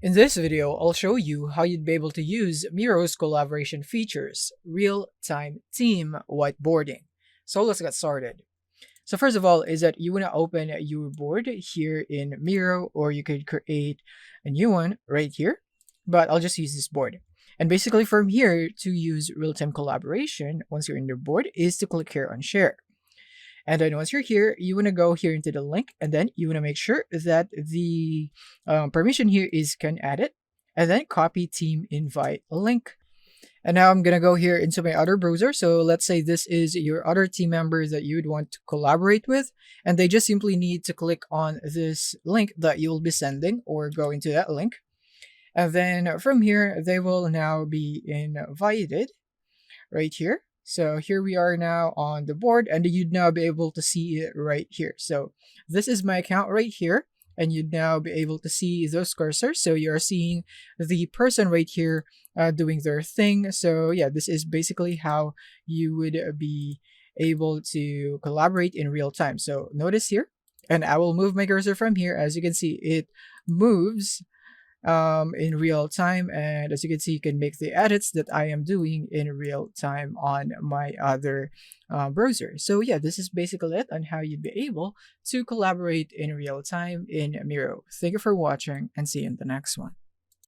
In this video, I'll show you how you'd be able to use Miro's collaboration features, real-time team whiteboarding. So let's get started. So first of all is that you want to open your board here in Miro, or you could create a new one right here, but I'll just use this board. And basically from here, to use real-time collaboration, once you're in your board, is to click here on share. And then once you're here, you want to go here into the link, and then you want to make sure that the permission here is can edit, and then copy team invite link. And now I'm going to go here into my other browser. So let's say this is your other team member that you would want to collaborate with, and they just simply need to click on this link that you'll be sending, or go into that link. And then from here, they will now be invited right here. So here we are now on the board, and you'd now be able to see it right here. So this is my account right here, and you'd now be able to see those cursors. So you're seeing the person right here doing their thing. So yeah, this is basically how you would be able to collaborate in real time. So notice here, and I will move my cursor from here. As you can see, it moves in real time, and as you can see, you can make the edits that I am doing in real time on my other browser. So yeah, this is basically it on how you'd be able to collaborate in real time in Miro. Thank you for watching, and see you in the next one.